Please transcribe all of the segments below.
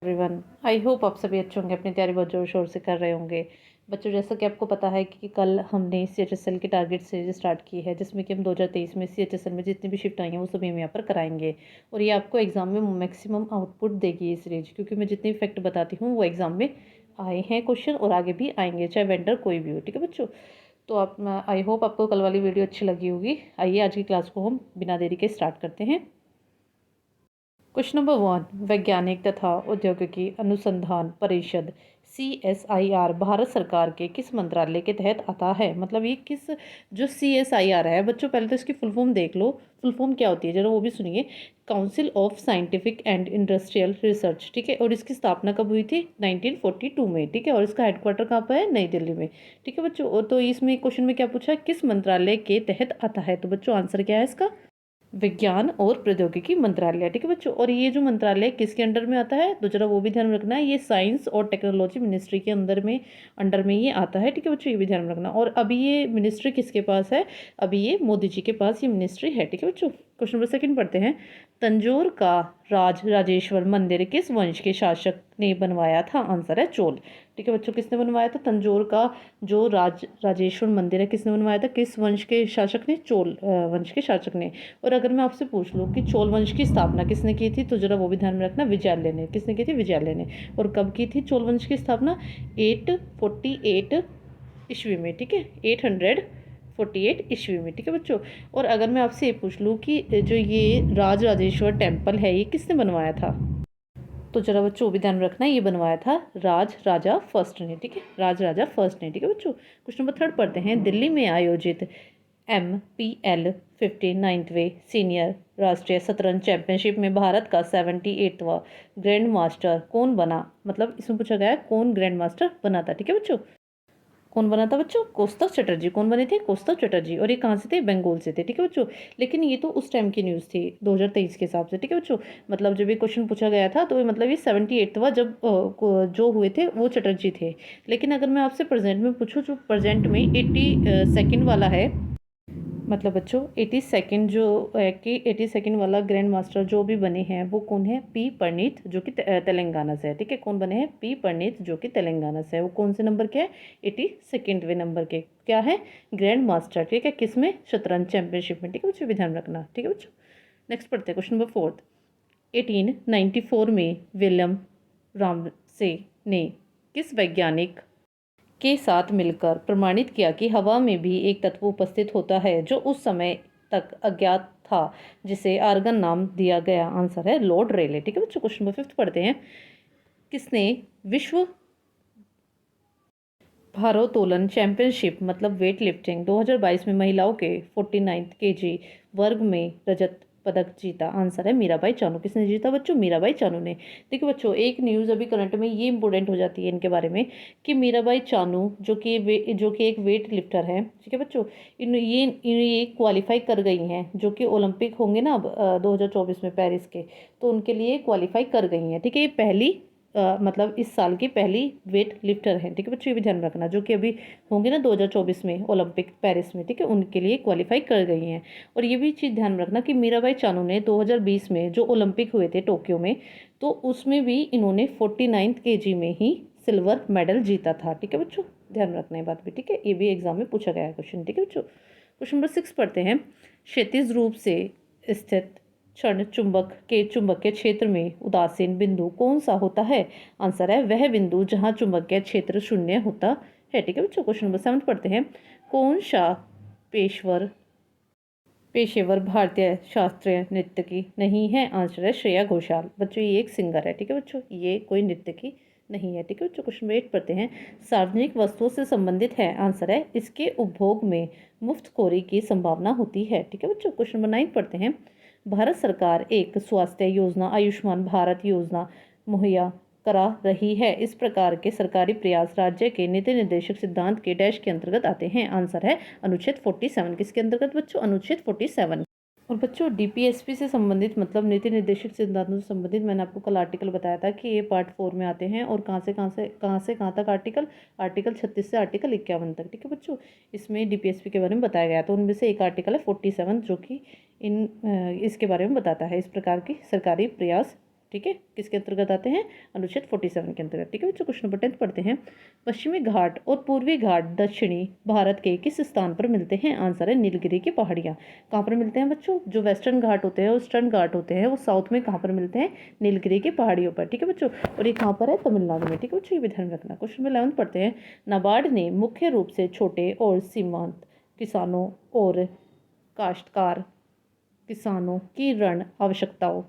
Everyone, I hope आप सभी अच्छे होंगे, अपनी तैयारी बहुत ज़ोर शोर से कर रहे होंगे। बच्चों, जैसा कि आपको पता है कि कल हमने CHSL की टारगेट सीरीज स्टार्ट की है, जिसमें कि हम 2023 में CHSL में जितनी भी शिफ्ट आई हैं वो सभी हम यहाँ पर कराएंगे। और ये आपको एग्ज़ाम में मैक्सिमम आउटपुट देगी ये सीरीज, क्योंकि मैं जितनी फैक्ट बताती हूँ वो एग्ज़ाम में आए हैं क्वेश्चन और आगे भी आएंगे, चाहे वेंडर कोई भी हो। ठीक है बच्चों, तो आप आई होप आपको कल वाली वीडियो अच्छी लगी होगी। आइए आज की क्लास को हम बिना देरी के स्टार्ट करते हैं। क्वेश्चन नंबर 1, वैज्ञानिक तथा औद्योगिकी अनुसंधान परिषद CSIR भारत सरकार के किस मंत्रालय के तहत आता है। मतलब ये किस, जो CSIR है बच्चों, पहले तो इसकी फुल फॉर्म देख लो। फुल फॉर्म क्या होती है जरा वो भी सुनिए। Council of scientific and industrial research. ठीक है, और इसकी स्थापना कब हुई थी? 1942 में। ठीक है, और इसका हेडक्वार्टर कहाँ पर है? नई दिल्ली में। ठीक है बच्चों, और तो इसमें क्वेश्चन में क्या पूछा है? किस मंत्रालय के तहत आता है। तो बच्चों आंसर क्या है इसका? विज्ञान और प्रौद्योगिकी मंत्रालय। ठीक है बच्चों, और ये जो मंत्रालय किसके अंडर में आता है तो जरा वो भी ध्यान रखना है। ये साइंस और टेक्नोलॉजी मिनिस्ट्री के अंडर में ये आता है। ठीक है बच्चों, ये भी ध्यान रखना। और अभी ये मिनिस्ट्री किसके पास है? अभी ये मोदी जी के पास ये मिनिस्ट्री है। ठीक है बच्चों, क्वेश्चन नंबर 2 पढ़ते हैं। तंजौर का राजेश्वर मंदिर किस वंश के शासक ने बनवाया था? आंसर है चोल। ठीक है बच्चों, किसने बनवाया था? तंजौर का जो राजेश्वर मंदिर है किसने बनवाया था? किस वंश के शासक ने? चोल वंश के शासक ने। और अगर मैं आपसे पूछ लूँ कि चोल वंश की स्थापना किसने की थी तो जरा वो भी ध्यान में रखना, विजयालय ने। किसने की थी? विजयालय ने। और कब की थी चोल वंश की स्थापना? 848 ईस्वी में। ठीक है, 848 ईस्वी में। ठीक है बच्चों, और अगर मैं आपसे ये पूछ लूँ कि जो ये राजराजेश्वर टेम्पल है ये किसने बनवाया था तो जरा बच्चों भी ध्यान रखना, ये बनवाया था राज राजा फर्स्ट ने। ठीक है, राज राजा फर्स्ट ने। ठीक है बच्चों, क्वेश्चन नंबर 3 पढ़ते हैं। दिल्ली में आयोजित MPL 59वें सीनियर राष्ट्रीय शतरंज चैंपियनशिप में भारत का 78वां ग्रैंड मास्टर कौन बना? मतलब इसमें पूछा गया है कौन ग्रैंड मास्टर बना था। ठीक है बच्चों, कौन बना था बच्चों? कौस्तव चटर्जी। कौन बने थे? कौस्तव चटर्जी। और ये कहाँ से थे? बंगाल से थे। ठीक है बच्चों, लेकिन ये तो उस टाइम की न्यूज़ थी 2023 के हिसाब से। ठीक है बच्चों, मतलब जब ये क्वेश्चन पूछा गया था तो मतलब ये 78वां जब जो हुए थे वो चटर्जी थे। लेकिन अगर मैं आपसे प्रेजेंट में पूछूँ, जो प्रेजेंट में 82nd वाला है, मतलब बच्चों 82nd जो है कि 82nd वाला ग्रैंड मास्टर जो भी बने हैं वो कौन है? P परनीत, जो कि तेलंगाना से है। ठीक है, कौन बने हैं? P परनीत, जो कि तेलंगाना से है। वो कौन से नंबर के हैं? 82वें नंबर के क्या है? Grand master. ठीक है, किस में? शतरंज चैंपियनशिप में। ठीक है बच्चों, भी ध्यान रखना। ठीक है बच्चों, नेक्स्ट पढ़ते हैं क्वेश्चन नंबर 4। 1894 में विलियम रामसे ने किस वैज्ञानिक के साथ मिलकर प्रमाणित किया कि हवा में भी एक तत्व उपस्थित होता है जो उस समय तक अज्ञात था, जिसे आर्गन नाम दिया गया? आंसर है लॉर्ड रेले। ठीक है बच्चों, क्वेश्चन नंबर 5 पढ़ते हैं। किसने विश्व भारोत्तोलन चैंपियनशिप मतलब वेट लिफ्टिंग 2022 में महिलाओं के 49 kg वर्ग में रजत पदक जीता? आंसर है मीराबाई चानू। किसने जीता बच्चों? मीराबाई चानू ने। देखिए बच्चों, एक न्यूज़ अभी करंट में ये इंपॉर्टेंट हो जाती है इनके बारे में कि मीराबाई चानू जो कि एक वेट लिफ्टर है। ठीक है बच्चों, ये क्वालिफाई कर गई हैं, जो कि ओलंपिक होंगे ना अब 2024 में पेरिस के, तो उनके लिए क्वालिफाई कर गई हैं। ठीक है, ये पहली मतलब इस साल की पहली वेट लिफ्टर हैं। ठीक है बच्चों, ये भी ध्यान रखना, जो कि अभी होंगे ना 2024 में ओलंपिक पेरिस में। ठीक है, उनके लिए क्वालिफाई कर गई हैं। और ये भी चीज़ ध्यान रखना कि मीराबाई चानू ने 2020 में जो ओलंपिक हुए थे टोक्यो में, तो उसमें भी इन्होंने 49 kg में ही सिल्वर मेडल जीता था। ठीक है बच्चों, ध्यान रखना ये बात भी। ठीक है, ये भी एग्जाम में पूछा गया है क्वेश्चन। ठीक है बच्चों, क्वेश्चन नंबर 6 पढ़ते हैं। क्षैतिज रूप से स्थित क्षण चुंबक के चुंबकीय क्षेत्र में उदासीन बिंदु कौन सा होता है? आंसर है वह बिंदु जहां चुंबकीय क्षेत्र शून्य होता है। ठीक है बच्चों, क्वेश्चन नंबर 7 पढ़ते हैं। कौन सा पेशेवर पेशेवर भारतीय शास्त्रीय नृत्यकी नहीं है? आंसर है श्रेया घोषाल। बच्चों ये एक सिंगर है। ठीक है बच्चों, ये कोई नृत्यकी नहीं है। ठीक है बच्चों, क्वेश्चन नंबर 8 पढ़ते हैं। सार्वजनिक वस्तुओं से संबंधित है? आंसर है इसके उपभोग में मुफ्तखोरी की संभावना होती है। ठीक है बच्चों, क्वेश्चन नंबर 9 पढ़ते हैं। भारत सरकार एक स्वास्थ्य योजना आयुष्मान भारत योजना मुहैया करा रही है। इस प्रकार के सरकारी प्रयास राज्य के नीति निर्देशक सिद्धांत के डैश के अंतर्गत आते हैं? आंसर है अनुच्छेद 47। किसके अंतर्गत बच्चों? अनुच्छेद 47। और बच्चों DPSP से संबंधित मतलब नीति निर्देशक सिद्धांतों से संबंधित मैंने आपको कल आर्टिकल बताया था कि ये पार्ट 4 में आते हैं। और कहाँ से कहाँ तक आर्टिकल? आर्टिकल 36 से आर्टिकल 51 तक। ठीक है बच्चों, इसमें DPSP के बारे में बताया गया। तो उनमें से एक आर्टिकल है 47 जो कि इसके बारे में बताता है, इस प्रकार की सरकारी प्रयास। ठीक है, किसके अंतर्गत आते हैं, अनुच्छेद 47 के अंतर्गत। ठीक है बच्चों, क्वेश्चन नंबर 10 पढ़ते हैं। पश्चिमी घाट और पूर्वी घाट दक्षिणी भारत के किस स्थान पर मिलते हैं? आंसर है नीलगिरी की पहाड़ियाँ। कहाँ पर मिलते हैं बच्चों? जो वेस्टर्न घाट होते हैं और ईस्टर्न घाट होते हैं वो साउथ में कहाँ पर मिलते हैं? नीलगिरी की पहाड़ियों पर। ठीक है बच्चों, और ये कहाँ पर है? तमिलनाडु में। ठीक है बच्चों, ये भी ध्यान रखना। क्वेश्चन नंबर 11 पढ़ते हैं। नाबार्ड ने मुख्य रूप से छोटे और सीमांत किसानों और काश्तकार किसानों की ऋण आवश्यकताओं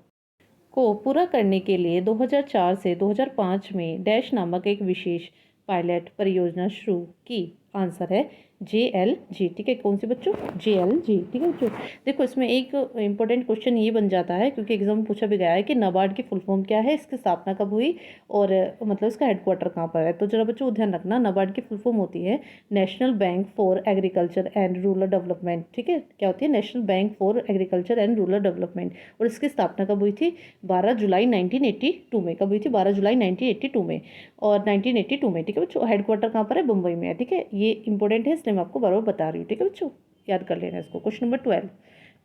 को पूरा करने के लिए 2004 से 2005 में डैश नामक एक विशेष पायलट परियोजना शुरू की। आंसर है JLG। ठीक है, कौन सी बच्चों? JLG। ठीक है बच्चों, देखो इसमें एक इंपॉर्टेंट क्वेश्चन ये बन जाता है, क्योंकि एग्जाम में पूछा भी गया है कि नाबार्ड की फुल फॉर्म क्या है, इसकी स्थापना कब हुई और मतलब इसका हेडक्वार्टर कहाँ पर है। तो जरा बच्चों ध्यान रखना, नाबार्ड की फुल फॉर्म होती है national bank for agriculture and rural development. ठीक है, क्या होती है? National bank for agriculture and rural development. और इसकी स्थापना कब हुई थी? 12 जुलाई 1982 में। कब हुई थी? 12 जुलाई 1982 में और 1982 में। ठीक है बच्चों, हेडक्वार्टर कहाँ पर है? मुंबई में है। ठीक है, ये इंपॉर्टेंट है इसलिए मैं आपको बार बार बता रही हूँ। ठीक है बच्चों, याद कर लेना इसको। क्वेश्चन नंबर 12,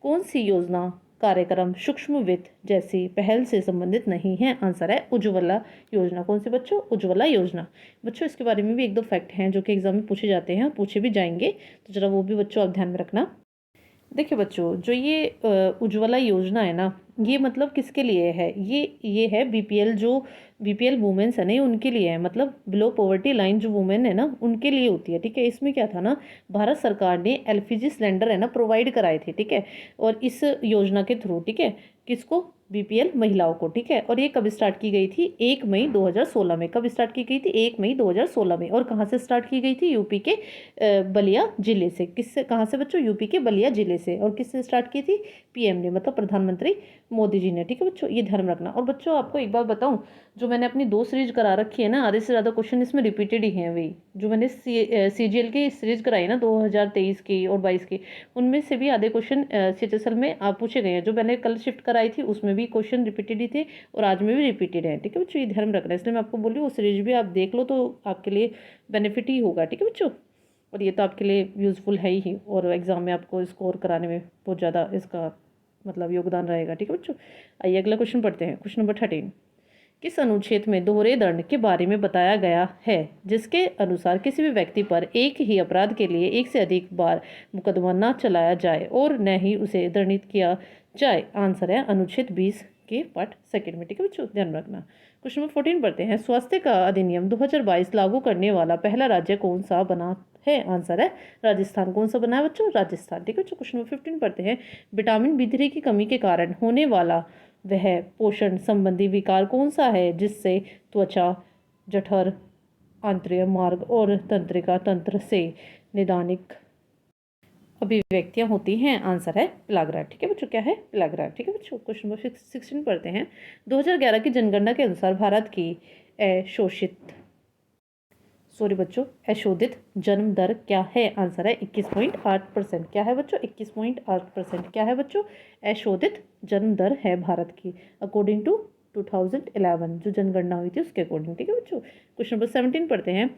कौन सी योजना कार्यक्रम सूक्ष्म वित्त जैसी पहल से संबंधित नहीं है? आंसर है उज्ज्वला योजना। कौन सी बच्चों? उज्ज्वला योजना। बच्चों इसके बारे में भी एक दो फैक्ट हैं जो कि एग्जाम में पूछे जाते हैं, पूछे भी जाएंगे, तो जरा वो भी बच्चों आप ध्यान में रखना। देखिए बच्चों, जो ये उज्ज्वला योजना है ना, ये मतलब किसके लिए है? ये है BPL, जो BPL वुमेन्स है ना, ये उनके लिए है। मतलब बिलो पॉवर्टी लाइन जो वुमेन है ना, उनके लिए होती है। ठीक है, इसमें क्या था ना, भारत सरकार ने LPG सिलेंडर है ना प्रोवाइड कराए थे। ठीक है, और इस योजना के थ्रू, ठीक है, किसको? BPL महिलाओं को। ठीक है, और ये कब स्टार्ट की गई थी? 1 मई 2016 में। कब स्टार्ट की गई थी? 1 मई 2016 में। और कहाँ से स्टार्ट की गई थी? यूपी के बलिया जिले से। किससे? कहाँ से बच्चों? यूपी के बलिया जिले से। और किसने स्टार्ट की थी? PM ने, मतलब प्रधानमंत्री मोदी जी ने। ठीक है बच्चों, ये ध्यान रखना। और बच्चों आपको एक बात बताऊं, जो मैंने अपनी 2 सीरीज करा रखी है ना, आधे से ज़्यादा क्वेश्चन इसमें रिपीटेड ही हैं। वही जो मैंने CGL की सीरीज कराई ना 2023 की और 22 की, उनमें से भी आधे क्वेश्चन CHSL में आप पूछे गए हैं। जो मैंने कल शिफ्ट कराई थी उसमें भी क्वेश्चन रिपीटेड ही थे और आज में भी रिपीटेड है। ठीक है बच्चों, ये ध्यान रखना है, इसलिए मैं आपको बोल रही हूँ वो सीरीज भी आप देख लो तो आपके लिए बेनिफिट ही होगा। ठीक है बच्चों, और ये तो आपके लिए यूज़फुल है ही, और एग्ज़ाम में आपको स्कोर कराने में बहुत ज़्यादा इसका मतलब योगदान रहेगा। ठीक है बच्चों, आइए अगला क्वेश्चन पढ़ते हैं। क्वेश्चन नंबर 13, किस अनुच्छेद में दोहरे दंड के बारे में बताया गया है, जिसके अनुसार किसी भी व्यक्ति पर एक ही अपराध के लिए एक से अधिक बार मुकदमा न चलाया जाए और न ही उसे दंडित किया जाए? आंसर है अनुच्छेद 20 के पार्ट सेकंड में। ठीक है बच्चों, ध्यान रखना। क्वेश्चन नंबर 14 पढ़ते हैं। स्वास्थ्य का अधिनियम 2022 लागू करने वाला पहला राज्य कौन सा बना है? आंसर है राजस्थान। कौन सा बना है बच्चों? राजस्थान। ठीक है बच्चों, क्वेश्चन नंबर 15 पढ़ते हैं। विटामिन B3 की कमी के कारण होने वाला वह पोषण संबंधी विकार कौन सा है जिससे त्वचा, जठर, आंतरिक मार्ग और तंत्रिका तंत्र से निदानिक अभिव्यक्तियां होती हैं? आंसर है पिलाग्रा। ठीक है बच्चों, क्या है? पिलाग्रा। ठीक है बच्चों, क्वेश्चन नंबर 16 पढ़ते हैं। 2011 की जनगणना के अनुसार भारत की अशोधित जन्म दर क्या है? आंसर है 21.8%। क्या है बच्चों? 21.8%। क्या है बच्चों? अशोधित जन्म दर है भारत की, अकॉर्डिंग टू 2011 जो जनगणना हुई थी उसके अकॉर्डिंग। ठीक है बच्चों, क्वेश्चन नंबर 17 पढ़ते हैं।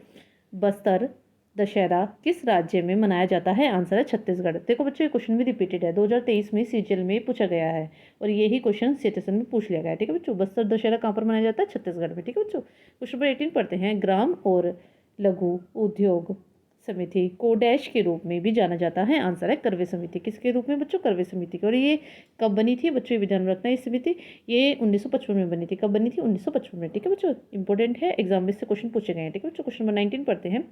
बस्तर दशहरा किस राज्य में मनाया जाता है? आंसर है छत्तीसगढ़। देखो बच्चों, ये क्वेश्चन भी रिपीटेड है, 2023 में CGL में पूछा गया है और यही क्वेश्चन CHSL में पूछ लिया गया है। ठीक है बच्चों, बस्तर दशहरा कहाँ पर मनाया जाता है? छत्तीसगढ़ में। ठीक है बच्चों, क्वेश्चन नंबर 18 पढ़ते हैं। ग्राम और लघु उद्योग समिति को डैश के रूप में भी जाना जाता है? आंसर है करवे समिति। किसके रूप में बच्चों? करवे समिति के। और ये कब बनी थी बच्चों? ये भी ध्यान रखना है, इस समिति ये 1955 में बनी थी। कब बनी थी? 1955 में। ठीक है बच्चों, इंपॉर्टेंट है, एग्जाम में से क्वेश्चन पूछे गए हैं। ठीक है बच्चों, क्वेश्चन नंबर 19 पढ़ते हैं।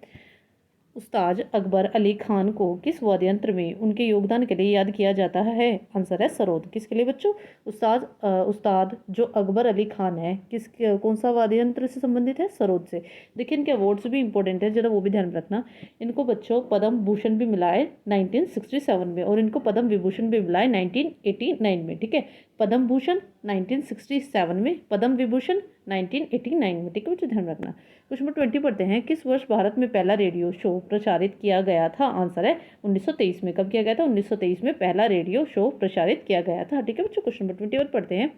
उस्ताद अकबर अली खान को किस वाद्ययंत्र में उनके योगदान के लिए याद किया जाता है? आंसर है सरोद। किसके लिए बच्चों? उस्ताद जो अकबर अली खान है, कौन सा वाद्ययंत्र से संबंधित है? सरोद से। देखिए इनके अवार्ड्स भी इंपॉर्टेंट है, जरा वो भी ध्यान रखना। इनको बच्चों पद्म भूषण भी मिला है 1967 में और इनको पद्म विभूषण भी मिला है 1989 में। ठीक है, पद्म भूषण 1967 में, पद्म विभूषण 1989 में। ठीक है बच्चों, ध्यान रखना। क्वेश्चन नंबर 20 पढ़ते हैं। किस वर्ष भारत में पहला रेडियो शो प्रसारित किया गया था? आंसर है 1923 में। कब किया गया था? 1923 में पहला रेडियो शो प्रसारित किया गया था। ठीक है बच्चों, क्वेश्चन नंबर 21 पढ़ते हैं।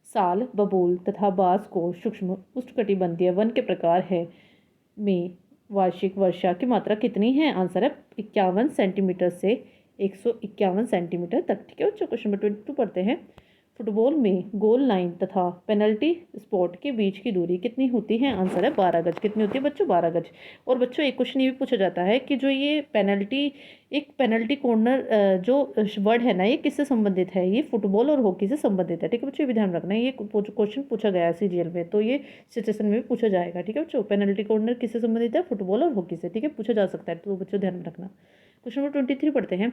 साल, बबूल तथा बांस को सूक्ष्म उष्णकटिबंधीय वन के प्रकार है में वार्षिक वर्षा की मात्रा कितनी है? आंसर है 51 सेंटीमीटर से 151 सेंटीमीटर तक। ठीक है बच्चों, क्वेश्चन नंबर 22 पढ़ते हैं। फुटबॉल में गोल लाइन तथा पेनल्टी स्पॉट के बीच की दूरी कितनी होती है? आंसर है 12 गज। कितनी होती है बच्चों? 12 गज। और बच्चों एक क्वेश्चन ये भी पूछा जाता है कि जो ये पेनल्टी कॉर्नर जो वर्ड है ना, ये किससे संबंधित है? ये फुटबॉल और हॉकी से संबंधित है। ठीक है बच्चों, ये भी ध्यान रखना है, ये क्वेश्चन पूछा गया है सीजीएल में, तो ये सिचुएशन में भी पूछा जाएगा। ठीक है बच्चों, पेनल्टी कॉर्नर किससे संबंधित है? फुटबॉल और हॉकी से। ठीक है, पूछा जा सकता है, तो बच्चों ध्यान में रखना। क्वेश्चन नंबर 23 पढ़ते हैं।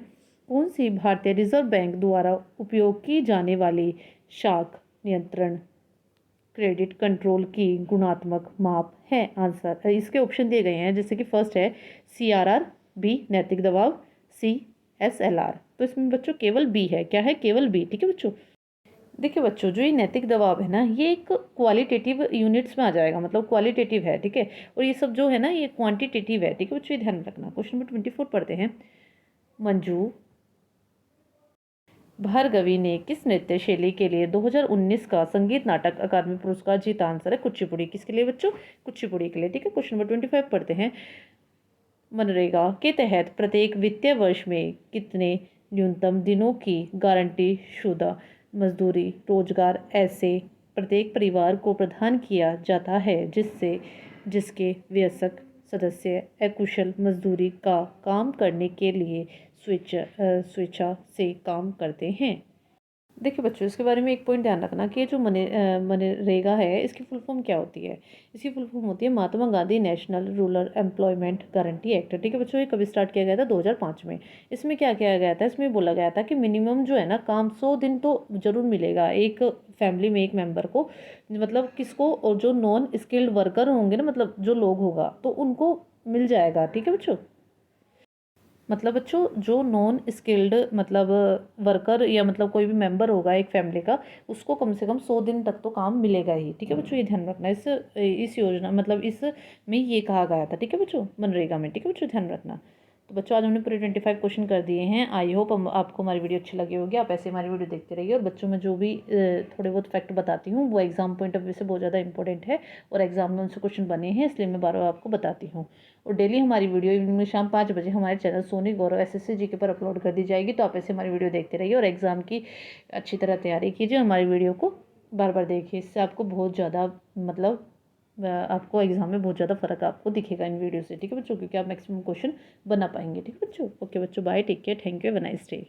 कौन सी भारतीय रिजर्व बैंक द्वारा उपयोग की जाने वाली शाख नियंत्रण क्रेडिट कंट्रोल की गुणात्मक माप है? आंसर इसके ऑप्शन दिए गए हैं, जैसे कि फर्स्ट है सीआरआर, बी नैतिक दबाव, सी एसएलआर। तो इसमें बच्चों केवल बी है। क्या है? केवल बी। ठीक है बच्चों, देखिए बच्चों, जो ये नैतिक दबाव है ना, ये एक क्वालिटेटिव यूनिट्स में आ जाएगा, मतलब क्वालिटेटिव है। ठीक है, और ये सब जो है ना, ये क्वांटिटेटिव है। ठीक है बच्चों, ये ध्यान रखना। क्वेश्चन नंबर 24 पढ़ते हैं। मंजू भार्गवी ने किस नृत्य शैली के लिए 2019 का संगीत नाटक अकादमी पुरस्कार जीता? आंसर है कुचिपुड़ी। किसके लिए बच्चों? कुचिपुड़ी के लिए। ठीक है, क्वेश्चन नंबर 25 पढ़ते हैं। मनरेगा के तहत प्रत्येक वित्तीय वर्ष में कितने न्यूनतम दिनों की गारंटी शुदा मजदूरी रोजगार ऐसे प्रत्येक परिवार को प्रदान किया जाता है जिसके वयस्क सदस्य अकुशल मजदूरी का काम करने के लिए स्वेच्छा से काम करते हैं? देखिए बच्चों, इसके बारे में एक पॉइंट ध्यान रखना कि ये जो मनरेगा है, इसकी फुल फॉर्म क्या होती है? इसकी फुल फॉर्म होती है Mahatma Gandhi national rural employment guarantee act. ठीक है बच्चों, ये कभी स्टार्ट किया गया था? 2005 में। इसमें क्या किया गया था? इसमें बोला गया था कि मिनिमम जो है ना काम 100 दिन तो जरूर मिलेगा एक फैमिली में एक मेंबर को, मतलब किसको? और जो नॉन स्किल्ड वर्कर होंगे ना, मतलब जो लोग होगा, तो उनको मिल जाएगा। ठीक है बच्चों, मतलब बच्चों जो नॉन स्किल्ड मतलब वर्कर या मतलब कोई भी मेंबर होगा एक फैमिली का, उसको कम से कम 100 दिन तक तो काम मिलेगा ही। ठीक है बच्चों, ये ध्यान रखना। इस योजना मतलब इस में ये कहा गया था। ठीक है बच्चों, मनरेगा में। ठीक है बच्चों, ध्यान रखना। तो बच्चों आज हमने पूरे 25 क्वेश्चन कर दिए हैं। आई होप आपको हमारी वीडियो अच्छी लगी होगी। आप ऐसे हमारी वीडियो देखते रहिए, और बच्चों में जो भी थोड़े बहुत फैक्ट बताती हूँ वो एग्जाम पॉइंट ऑफ व्यू से बहुत ज़्यादा इंपॉर्टेंट है, और एग्जाम में उनसे क्वेश्चन बने हैं, इसलिए मैं बार बार आपको बताती हूँ। और डेली हमारी वीडियो इवनिंग में शाम 5 बजे हमारे चैनल सोनी गौरव एसएससी जीके पर अपलोड कर दी जाएगी। तो आप ऐसे हमारी वीडियो देखते रहिए और एग्ज़ाम की अच्छी तरह तैयारी कीजिए। हमारी वीडियो को बार बार देखिए, इससे आपको बहुत ज़्यादा मतलब आपको एग्जाम में बहुत ज़्यादा फर्क आपको दिखेगा इन वीडियो से। ठीक है बच्चों, क्योंकि आप मैक्सिमम क्वेश्चन बना पाएंगे। ठीक है बच्चों, ओके बच्चों, bye, take care, thank you, have a nice day.